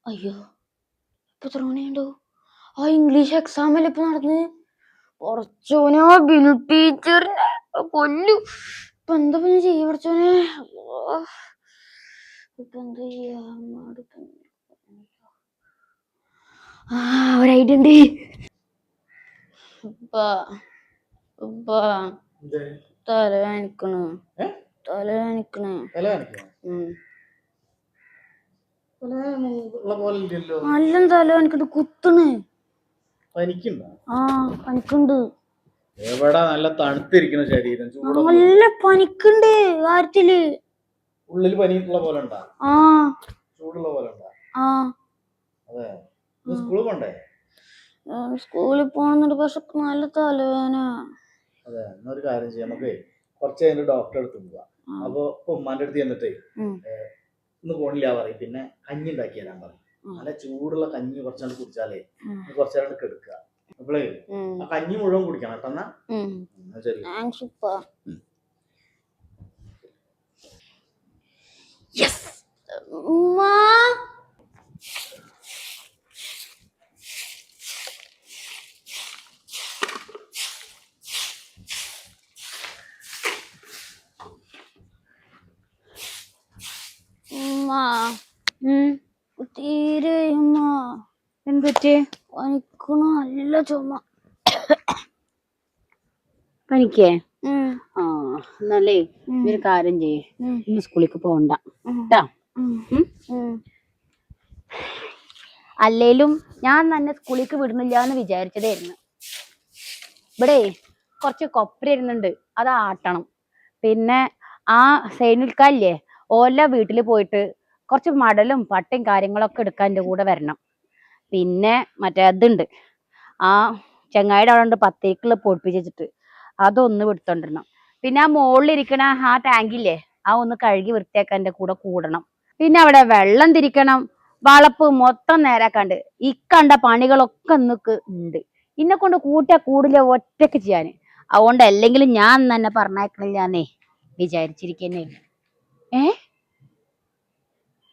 അയ്യോ ഇപ്പൊ എത്ര മണിയുണ്ടോ? ആ ഇംഗ്ലീഷ് എക്സാം അല്ലേ ഇപ്പൊ നടന്ന്? കുറച്ചോനോ ബിനു ടീച്ചറിനെ കൊല്ലു. ഇപ്പൊ എന്താ പിന്നെ ചെയ്യ കുറച്ചോനെ? ഇപ്പൊ എന്താ ചെയ്യാ? ഒരു ഐഡിയ ഉണ്ട്. തലവേനിക്കണ്. നല്ല തലവേനിക്കണ്ട്, കുത്തണ്. പനിക്കുണ്ട്. എവിടെ നല്ല തണുത്തിരിക്കുന്ന ശരീരം, നല്ല പനിക്കുണ്ട് കാര്യത്തില്. ഉള്ളിൽ പനിയുള്ള പോലെ ഉണ്ടാ? ചൂടുള്ള പോലെ ഉണ്ടാ? അതെ. സ്കൂളിൽ പോണ്ടേ? സ്കൂളിൽ പോണെന്നുണ്ട്, പക്ഷെ നല്ല തലവേന. അതെ, എന്നൊരു കാര്യം ചെയ്യാം, നമുക്ക് കുറച്ച് കഴിഞ്ഞ് ഡോക്ടറെ അടുത്ത് പോവാ. അപ്പൊ ഉമ്മാന്റെ അടുത്ത് ചെന്നിട്ടേ ഇന്ന് പോണില്ല പറയും, പിന്നെ കഞ്ഞി ഉണ്ടാക്കി തരാൻ പറയും. നല്ല ചൂടുള്ള കഞ്ഞി കുറച്ചാണ്ട് കുടിച്ചാലേ കുറച്ചേരം കെടുക്കുക. അപ്പോളേ ആ കഞ്ഞി മുഴുവൻ കുടിക്കണം കേട്ടോ. എന്നാ ശരി. തീരെ എന്തൊക്കെ പനിക്കണ, നല്ല ചുമ. പനിക്കേ? എന്നല്ലേ ഒരു കാര്യം ചെയ്യേ, ഇന്ന് സ്കൂളിലേക്ക് പോകണ്ട കേട്ടാ. അല്ലേലും ഞാൻ തന്നെ സ്കൂളിലേക്ക് വിടുന്നില്ല എന്ന് വിചാരിച്ചതായിരുന്നു. ഇവിടെ കുറച്ച് കൊപ്ര ഇരുന്നുണ്ട്, അത് ആട്ടണം. പിന്നെ ആ സൈനുൽക്കാല്ലേ, ഓല വീട്ടിൽ പോയിട്ട് കുറച്ച് മടലും പട്ടയും കാര്യങ്ങളൊക്കെ എടുക്കാൻ എൻ്റെ കൂടെ വരണം. പിന്നെ മറ്റേ അതുണ്ട്, ആ ചങ്ങായിയുടെ അവിടെ ഉണ്ട് പത്തേക്കുള്ള പൊടിപ്പിച്ച് വെച്ചിട്ട്, അതൊന്ന് എടുത്തോണ്ടിരണം. പിന്നെ ആ മുകളിലിരിക്കണ ആ ടാങ്കില്ലേ, ആ ഒന്ന് കഴുകി വൃത്തിയാക്കാൻ എൻ്റെ കൂടെ കൂടണം. പിന്നെ അവിടെ വെള്ളം തിരിക്കണം, വളപ്പ് മൊത്തം നേരാക്കാണ്ട്. ഈ കണ്ട പണികളൊക്കെ ഇന്നൊക്കെ ഉണ്ട്. ഇന്നെ കൊണ്ട് കൂട്ടാ കൂടില്ല ഒറ്റക്ക് ചെയ്യാന്. അതുകൊണ്ട് അല്ലെങ്കിലും ഞാൻ തന്നെ പറഞ്ഞേക്കണില്ലാന്നേ വിചാരിച്ചിരിക്കുന്നേ.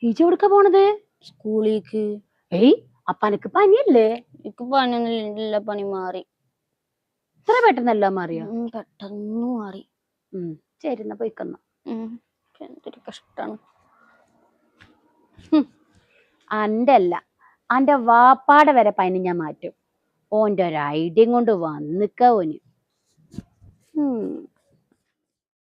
ഈജ എവിടുക്ക പോണത്? സ്കൂളിലേക്ക്. അപ്പൊ എനിക്ക് പനിയല്ലേ? എനിക്ക് പനിയൊന്നുമില്ല, പനി മാറി. ഇത്ര പെട്ടെന്നെല്ലാം മാറിയോ? പെട്ടെന്ന് മാറി. ശരി, എന്നാ പോയിക്കൊന്ന. എന്തൊരു കഷ്ടാണ്. അന്റെ അല്ല, അന്റെ വാപ്പാടെ വരെ പനി ഞാൻ മാറ്റും. ഓൻ്റെ ഒരു ഐഡിയ കൊണ്ട് വന്നിക്ക ഓന്.